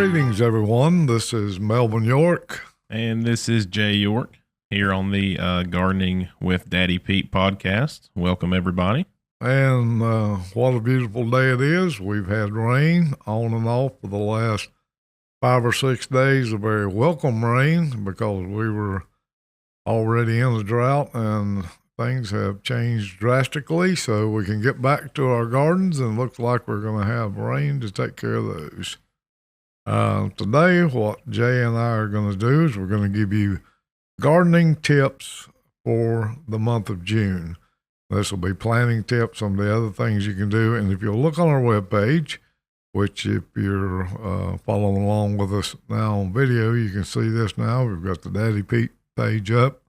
Greetings, everyone. This is Melvin York. And this is Jay York here on the Gardening with Daddy Pete podcast. Welcome, everybody. And what a beautiful day it is. We've had rain on and off for the last 5 or 6 days, a very welcome rain because we were already in a drought and things have changed drastically, so we can get back to our gardens, and it looks like we're going to have rain to take care of those. Today, what Jay and I are going to do is we're going to give you gardening tips for the month of June. This will be planting tips, some of the other things you can do. And if you'll look on our webpage, which if you're following along with us now on video, you can see this now. We've got the Daddy Pete page up,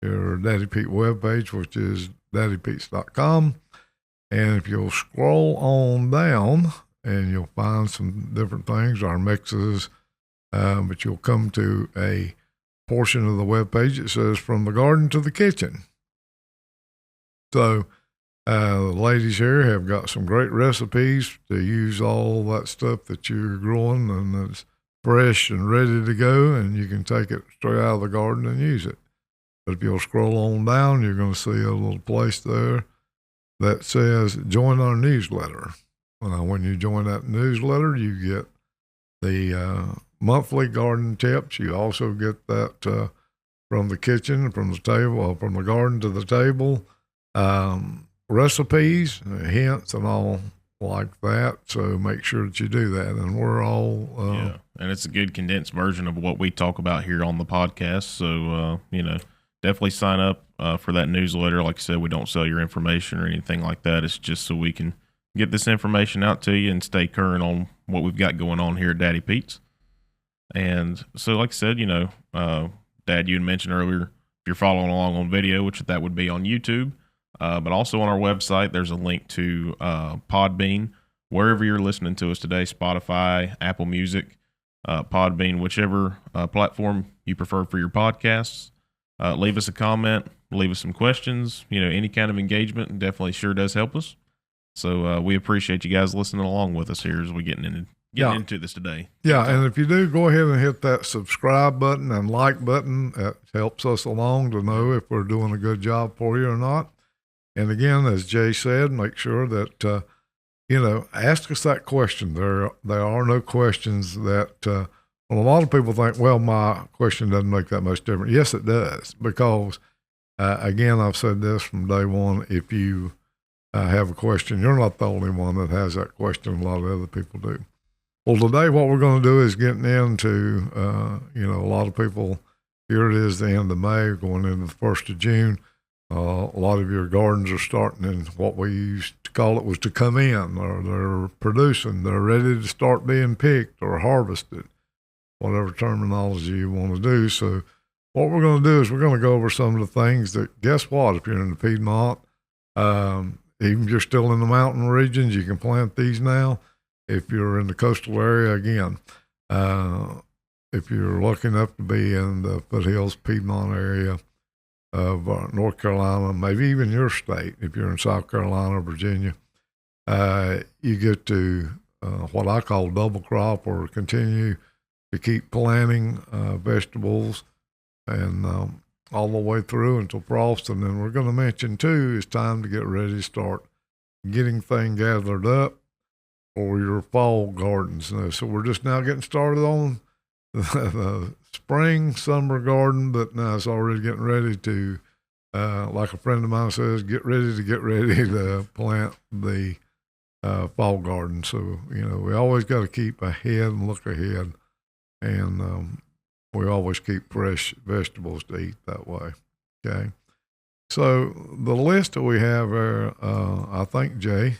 your Daddy Pete webpage, which is daddypetes.com. And if you'll scroll on down, and you'll find some different things, our mixes, but you'll come to a portion of the webpage that says From the Garden to the Kitchen. So the ladies here have got some great recipes to use all that stuff that you're growing, and it's fresh and ready to go, and you can take it straight out of the garden and use it. But if you'll scroll on down, you're going to see a little place there that says Join Our Newsletter. When you join that newsletter, you get the monthly garden tips. You also get that from the kitchen, from the table, from the garden to the table, recipes, hints, and all like that. So make sure that you do that. And we're all and it's a good condensed version of what we talk about here on the podcast. So definitely sign up for that newsletter. Like I said, we don't sell your information or anything like that. It's just so we can get this information out to you and stay current on what we've got going on here at Daddy Pete's. And so, like I said, Dad, you had mentioned earlier, if you're following along on video, which that would be on YouTube, but also on our website, there's a link to Podbean, wherever you're listening to us today, Spotify, Apple Music, Podbean, whichever platform you prefer for your podcasts. Leave us a comment, leave us some questions, any kind of engagement definitely sure does help us. So we appreciate you guys listening along with us here as we getting into this today. Yeah, and if you do, go ahead and hit that subscribe button and like button. That helps us along to know if we're doing a good job for you or not. And again, as Jay said, make sure that, ask us that question. There are no questions that, a lot of people think, well, my question doesn't make that much difference. Yes, it does, because, again, I've said this from day one, if you have a question, you're not the only one that has that question. A lot of other people do. Well, today what we're going to do is getting into, a lot of people, here it is the end of May, going into the 1st of June. A lot of your gardens are starting, and what we used to call it was to come in, or they're producing, they're ready to start being picked or harvested, whatever terminology you want to do. So what we're going to do is we're going to go over some of the things that, guess what, if you're in the Piedmont, even if you're still in the mountain regions, you can plant these now. If you're in the coastal area, again, if you're lucky enough to be in the foothills, Piedmont area of North Carolina, maybe even your state, if you're in South Carolina or Virginia, you get to what I call double crop, or continue to keep planting vegetables and all the way through until frost. And then we're going to mention too, it's time to get ready to start getting things gathered up for your fall gardens. So we're just now getting started on the spring, summer garden, but now it's already getting ready to, like a friend of mine says, get ready to plant the fall garden. So, we always got to keep ahead and look ahead, and we always keep fresh vegetables to eat that way. Okay. So the list that we have there, I think, Jay,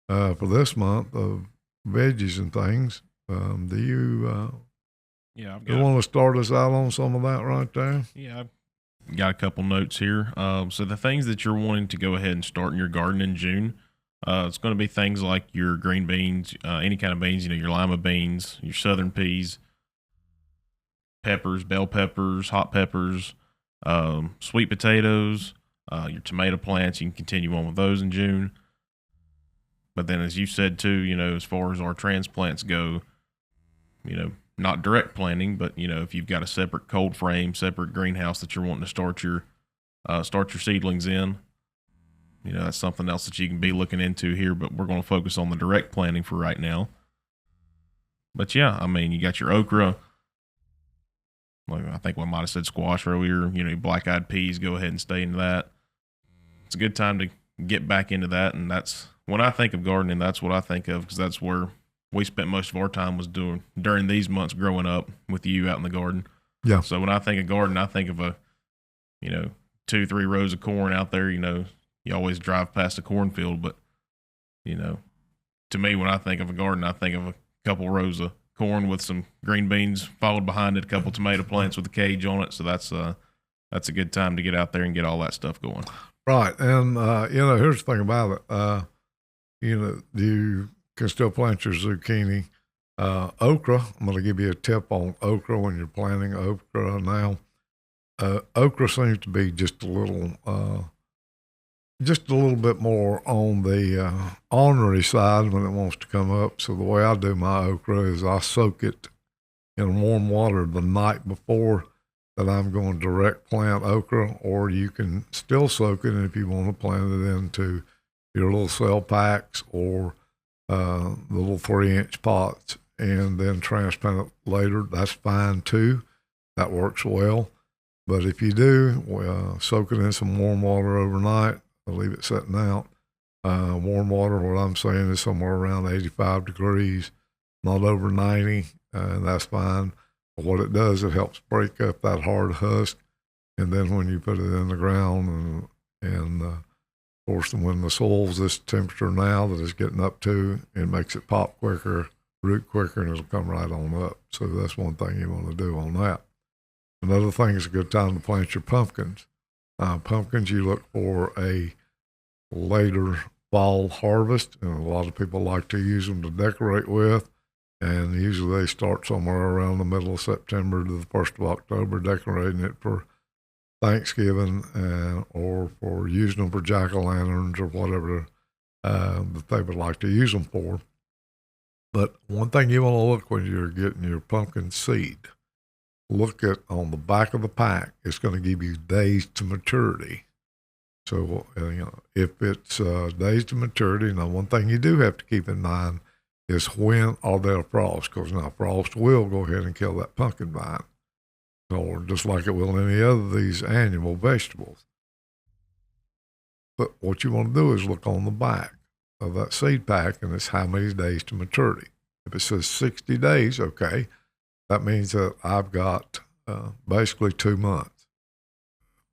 for this month of veggies and things, do you want to start us out on some of that right there? Yeah, I've got a couple notes here. So the things that you're wanting to go ahead and start in your garden in June, it's going to be things like your green beans, any kind of beans, your lima beans, your southern peas, peppers, bell peppers, hot peppers, sweet potatoes, your tomato plants. You can continue on with those in June. But then, as you said too, as far as our transplants go, not direct planting, but if you've got a separate cold frame, separate greenhouse that you're wanting to start your seedlings in, that's something else that you can be looking into here. But we're going to focus on the direct planting for right now. But yeah, I mean, you got your okra. Like I think we might have said squash earlier. Black-eyed peas. Go ahead and stay into that. It's a good time to get back into that, and that's when I think of gardening. That's what I think of, because that's where we spent most of our time was doing during these months growing up with you out in the garden. Yeah. So when I think of garden, I think of 2-3 rows of corn out there. You always drive past a cornfield, but to me, when I think of a garden, I think of a couple rows of corn with some green beans followed behind it, a couple tomato plants with a cage on it. So that's a good time to get out there and get all that stuff going. Right. And, here's the thing about it. You can still plant your zucchini. Okra, I'm going to give you a tip on okra when you're planting okra now. Okra seems to be just a little bit more on the ornery side when it wants to come up. So the way I do my okra is I soak it in warm water the night before that I'm going to direct plant okra, or you can still soak it if you want to plant it into your little cell packs or the little 3-inch pots and then transplant it later. That's fine too. That works well. But if you do, soak it in some warm water overnight. Leave it sitting out. Warm water, what I'm saying is somewhere around 85 degrees, not over 90, and that's fine. But what it does, it helps break up that hard husk, and then when you put it in the ground, and of course, when the soil's this temperature now that it's getting up to, it makes it pop quicker, root quicker, and it'll come right on up. So that's one thing you want to do on that. Another thing is a good time to plant your pumpkins. Pumpkins, you look for a later fall harvest, and a lot of people like to use them to decorate with, and usually they start somewhere around the middle of September to the 1st of October, decorating it for Thanksgiving or for using them for jack-o'-lanterns or whatever that they would like to use them for. But one thing you want to look when you're getting your pumpkin seed, look at on the back of the pack. It's going to give you days to maturity. So, if it's days to maturity, now one thing you do have to keep in mind is when are there frost, because now frost will go ahead and kill that pumpkin vine, or just like it will any other of these annual vegetables. But what you want to do is look on the back of that seed pack, and it's how many days to maturity. If it says 60 days, okay, that means that I've got basically 2 months.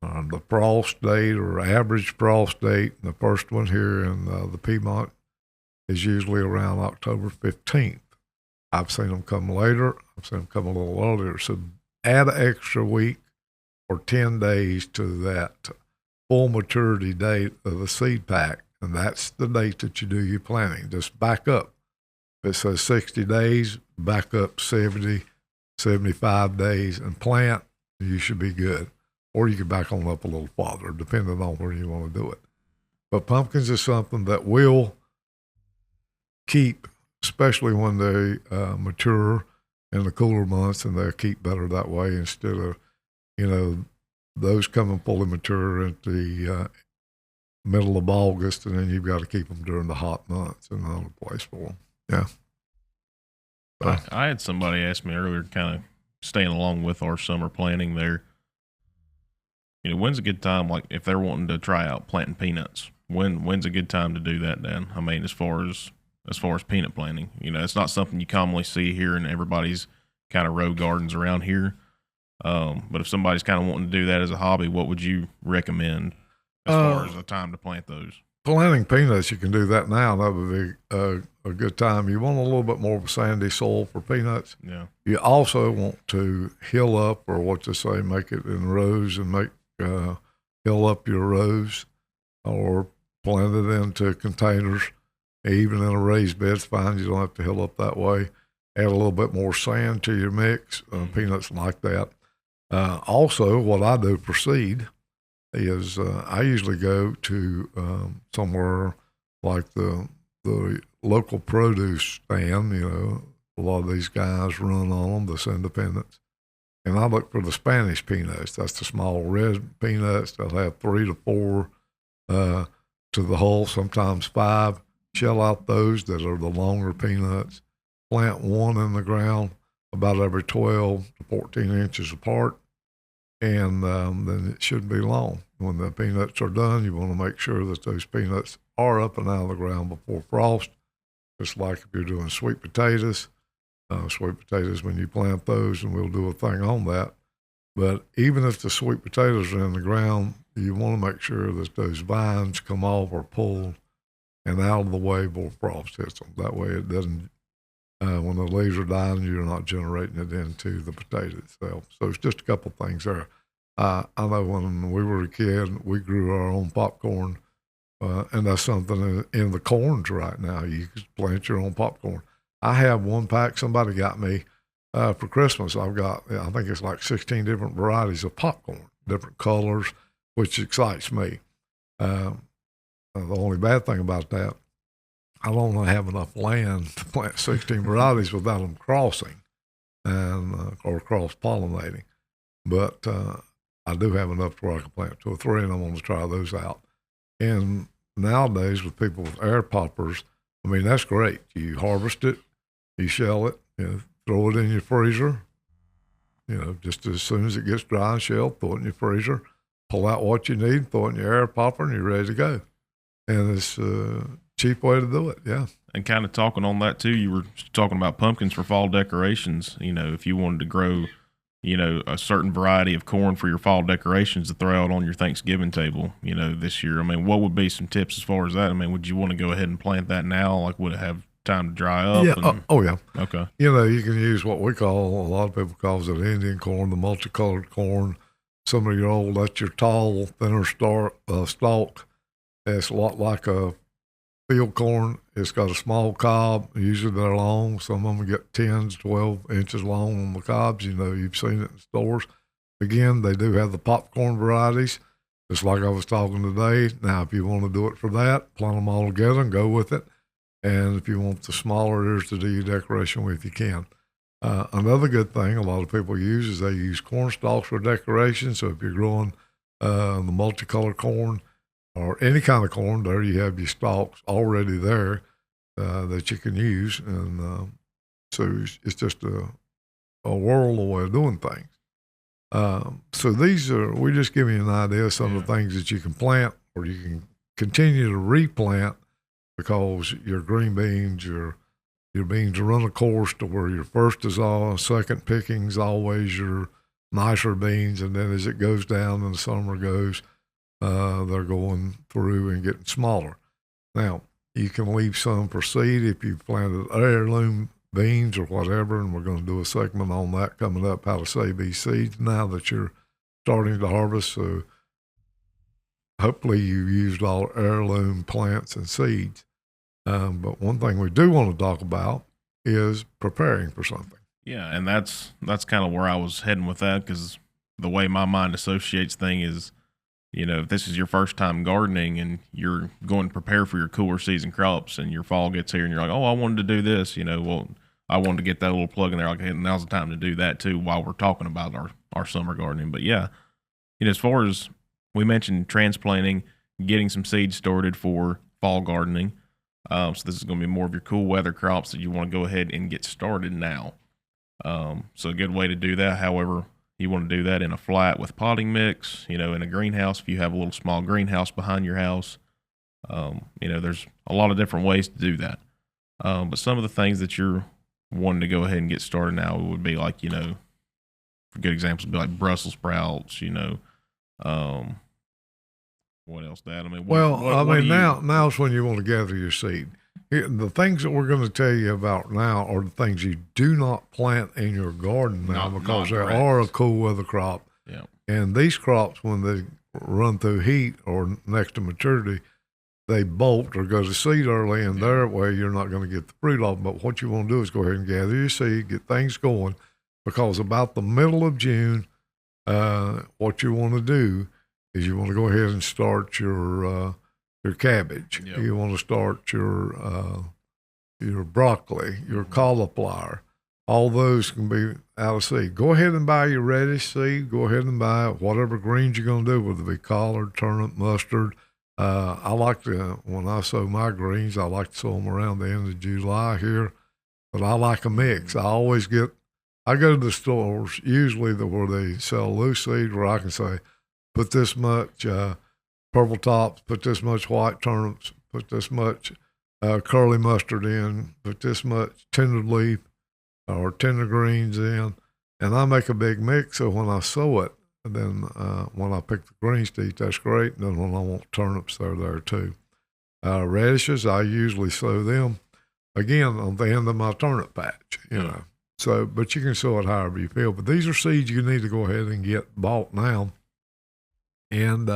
The frost date or average frost date, the first one here in the Piedmont is usually around October 15th. I've seen them come later. I've seen them come a little earlier. So add an extra week or 10 days to that full maturity date of the seed pack, and that's the date that you do your planting. Just back up. If it says 60 days, back up 70, 75 days and plant, you should be good. Or you can back on up a little farther, depending on where you want to do it. But pumpkins is something that will keep, especially when they mature in the cooler months, and they'll keep better that way instead of, those coming fully mature at the middle of August, and then you've got to keep them during the hot months and another place for them. Yeah. So. I had somebody ask me earlier, kind of staying along with our summer planting there. When's a good time, like if they're wanting to try out planting peanuts, when's a good time to do that, Dan? I mean, as far as peanut planting, it's not something you commonly see here in everybody's kind of row gardens around here. But if somebody's kind of wanting to do that as a hobby, what would you recommend as far as a time to plant those? Planting peanuts, you can do that now. That would be a good time. You want a little bit more of a sandy soil for peanuts. Yeah. You also want to hill up, or what to say, make it in rows and hill up your rows, or plant it into containers. Even in a raised bed's fine. You don't have to hill up that way. Add a little bit more sand to your mix. Peanuts like that. Also, what I do for seed is I usually go to somewhere like the local produce stand, a lot of these guys run on them, this independents. And I look for the Spanish peanuts. That's the small red peanuts. They'll have 3 to 4 to the hull, sometimes 5. Shell out those that are the longer peanuts. Plant one in the ground about every 12 to 14 inches apart, and then it shouldn't be long. When the peanuts are done, you want to make sure that those peanuts are up and out of the ground before frost, just like if you're doing sweet potatoes. Sweet potatoes, when you plant those, and we'll do a thing on that. But even if the sweet potatoes are in the ground, you want to make sure that those vines come off or pulled and out of the way before frost hits them. That way it doesn't, when the leaves are dying, you're not generating it into the potato itself. So it's just a couple things there. I know when we were a kid, we grew our own popcorn, and that's something in the corns right now. You can plant your own popcorn. I have one pack somebody got me for Christmas. I've got, I think it's like 16 different varieties of popcorn, different colors, which excites me. The only bad thing about that, I don't have enough land to plant 16 varieties without them crossing and or cross-pollinating. But I do have enough to where I can plant 2 or 3, and I'm going to try those out. And nowadays, with people with air poppers, I mean, that's great. You harvest it, you shell it, throw it in your freezer, just as soon as it gets dry and shelled, throw it in your freezer, pull out what you need, throw it in your air popper, and you're ready to go. And it's a cheap way to do it, yeah. And kind of talking on that, too, you were talking about pumpkins for fall decorations. If you wanted to grow, a certain variety of corn for your fall decorations to throw out on your Thanksgiving table, this year. I mean, what would be some tips as far as that? I mean, would you want to go ahead and plant that now? Like, would it have time to dry up? Yeah. Oh, yeah. Okay. You can use what we call, a lot of people call it Indian corn, the multicolored corn. Some of your old, that's your tall, thinner stalk. It's a lot like a field corn. It's got a small cob. Usually they're long. Some of them get 10 to 12 inches long on the cobs. You've seen it in stores. Again, they do have the popcorn varieties, just like I was talking today. Now, if you want to do it for that, plant them all together and go with it. And if you want the smaller ears to do your decoration with, you can. Another good thing a lot of people use is they use corn stalks for decoration. So if you're growing the multicolored corn or any kind of corn, there you have your stalks already there that you can use. And so it's just a world of way of doing things. So we're just giving you an idea of some of the things that you can plant or you can continue to replant, because your green beans, your beans run a course to where your first is all, second picking's always your nicer beans, and then as it goes down and the summer goes, they're going through and getting smaller. Now, you can leave some for seed if you planted heirloom beans or whatever, and we're going to do a segment on that coming up, how to save these seeds now that you're starting to harvest. So hopefully you've used all heirloom plants and seeds. But one thing we do want to talk about is preparing for something. Yeah, and that's kind of where I was heading with that, because the way my mind associates things is, if this is your first time gardening and you're going to prepare for your cooler season crops and your fall gets here and you're like, oh, I wanted to do this, well, I wanted to get that little plug in there. Like, hey, now's the time to do that too while we're talking about our summer gardening. But yeah, as far as we mentioned transplanting, getting some seeds started for fall gardening. So this is going to be more of your cool weather crops that you want to go ahead and get started now. So a good way to do that, however, you want to do that in a flat with potting mix, in a greenhouse. If you have a little small greenhouse behind your house, there's a lot of different ways to do that. But some of the things that you're wanting to go ahead and get started now would be like, good examples would be like Brussels sprouts, what else, Dad? I mean, now's when you want to gather your seed. The things that we're going to tell you about now are the things you do not plant in your garden now, because they are a cool weather crop. Yeah. And these crops, when they run through heat or next to maturity, they bolt or go to seed early, and their way you're not going to get the fruit off. But what you want to do is go ahead and gather your seed, get things going, because about the middle of June, what you want to do is you want to go ahead and start your cabbage. Yep. You want to start your your broccoli, your cauliflower, all those can be out of seed. Go ahead and buy your radish seed. Go ahead and buy whatever greens you're going to do, whether it be collard, turnip, mustard. I like to, when I sow my greens, I like to sow them around the end of July here, but I like a mix. I go to the stores, usually where they sell loose seed, where I can say, put this much purple tops, put this much white turnips, put this much curly mustard in, put this much tender leaf or tender greens in, and I make a big mix. So when I sow it, and then when I pick the greens to eat, that's great. And then when I want turnips, they're there too. Radishes, I usually sow them again on the end of my turnip patch, you know. So, but you can sow it however you feel. But these are seeds you need to go ahead and get bought now. And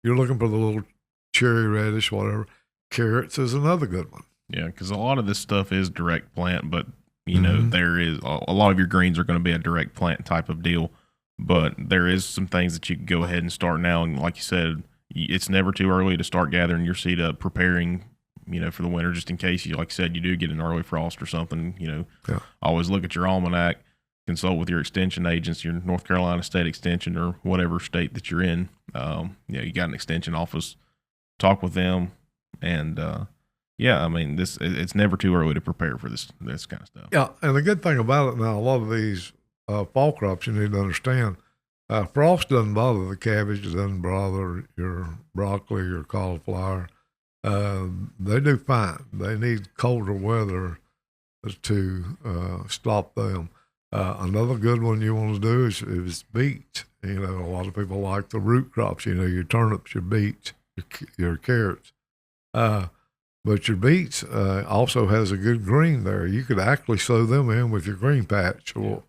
you're looking for the little cherry radish, whatever. Carrots is another good one. Yeah, because a lot of this stuff is direct plant, but you know, there is a lot of your greens are going to be a direct plant type of deal. But there is some things that you can go ahead and start now. And like you said, it's never too early to start gathering your seed up, preparing, you know, for the winter, just in case you, like I said, you do get an early frost or something. You know, always look at your almanac, consult with your extension agents, your North Carolina State Extension or whatever state that you're in. You know, you got an extension office, talk with them, and yeah, I mean, it's never too early to prepare for this kind of stuff. Yeah, and the good thing about it now, a lot of these fall crops, you need to understand, frost doesn't bother the cabbage, it doesn't bother your broccoli, your cauliflower. They do fine. They need colder weather to stop them. Another good one you want to do is beets. You know, a lot of people like the root crops, you know, your turnips, your beets, your carrots. But your beets also has a good green there. You could actually sow them in with your green patch or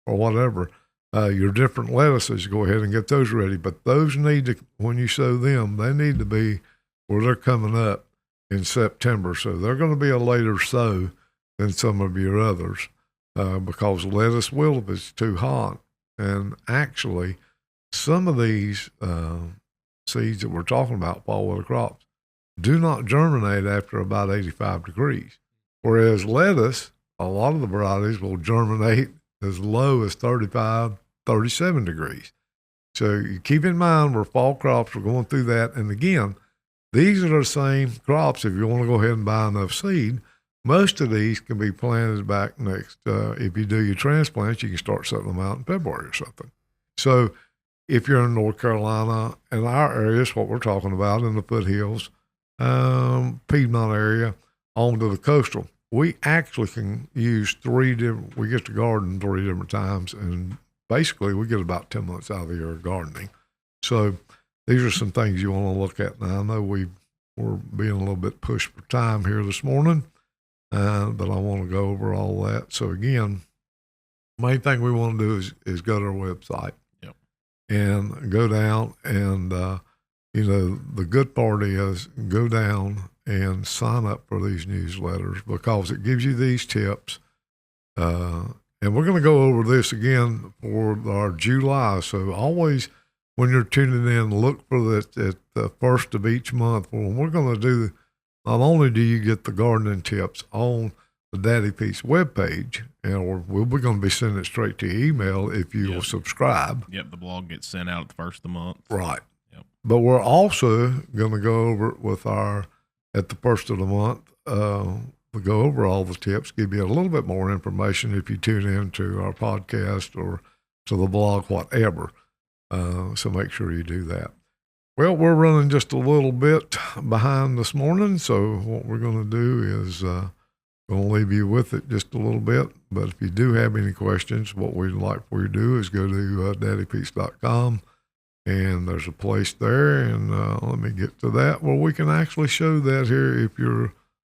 whatever. Your different lettuces, go ahead and get those ready. But those need to, when you sow them, they need to be where they're coming up in September. So they're going to be a later sow than some of your others because lettuce will if it's too hot. And actually, some of these seeds that we're talking about, fall weather crops, do not germinate after about 85 degrees. Whereas lettuce, a lot of the varieties will germinate as low as 35, 37 degrees. So you keep in mind where fall crops are going through that. And again, these are the same crops. If you want to go ahead and buy enough seed, most of these can be planted back next. If you do your transplants, you can start setting them out in February or something. So if you're in North Carolina, in our areas, what we're talking about in the foothills, Piedmont area, on to the coastal, we actually can use we get to garden 3 different times, and basically we get about 10 months out of the year gardening. So these are some things you want to look at. Now, I know we're being a little bit pushed for time here this morning, but I want to go over all that. So again, the main thing we want to do is go to our website and go down and, you know, the good part is go down and sign up for these newsletters because it gives you these tips. And we're going to go over this again for our July. So always, when you're tuning in, look for that at the first of each month. Well, we're going to do, not only do you get the gardening tips on the Daddy Pete's webpage, and we're going to be sending it straight to your email if you will subscribe. Yep, the blog gets sent out at the first of the month. Right. Yep. But we're also going to go over it with at the first of the month, we'll go over all the tips, give you a little bit more information if you tune in to our podcast or to the blog, whatever. So make sure you do that. Well, we're running just a little bit behind this morning, so what we're going to do is going to leave you with it just a little bit. But if you do have any questions, what we'd like for you to do is go to daddypete's.com, and there's a place there, and let me get to that where we can actually show that here if you're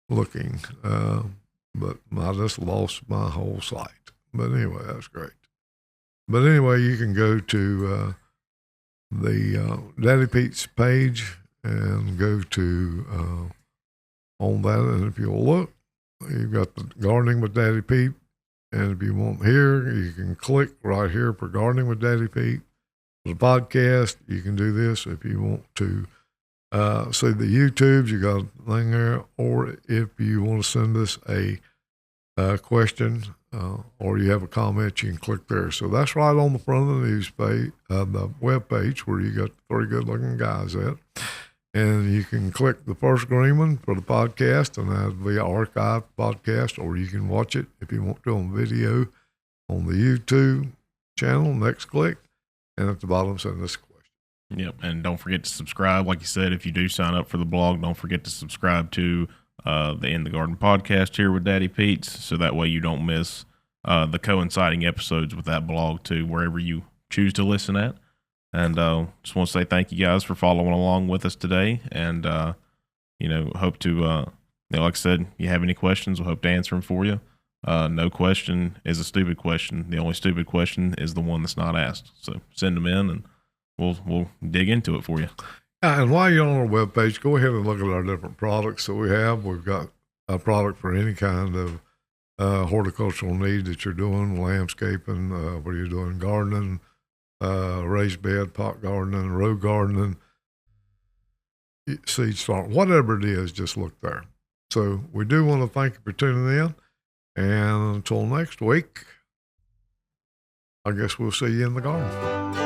looking. But I just lost my whole site. But anyway, that's great. But anyway, you can go to the Daddy Pete's page and go to on that, and if you'll look, you've got the Gardening with Daddy Pete, and if you want here, you can click right here for Gardening with Daddy Pete. For the podcast, you can do this. If you want to See the YouTubes, you got a thing there, or if you want to send us a question or you have a comment, you can click there. So that's right on the front of the news page, the web page where you got three good-looking guys at. And you can click the first green one for the podcast, and that'll be an archived podcast, or you can watch it if you want to on video on the YouTube channel. Next click, and at the bottom, send us a question. Yep, and don't forget to subscribe. Like you said, if you do sign up for the blog, don't forget to subscribe to the In the Garden podcast here with Daddy Pete's, so that way you don't miss the coinciding episodes with that blog too, wherever you choose to listen at. And just want to say thank you guys for following along with us today. And, hope to, like I said, you have any questions, we'll hope to answer them for you. No question is a stupid question. The only stupid question is the one that's not asked. So send them in and we'll dig into it for you. And while you're on our webpage, go ahead and look at our different products that we have. We've got a product for any kind of horticultural need that you're doing, landscaping, where you're doing gardening, raised bed, pot gardening, row gardening, seed start, whatever it is, just look there. So we do want to thank you for tuning in. And until next week, I guess we'll see you in the garden.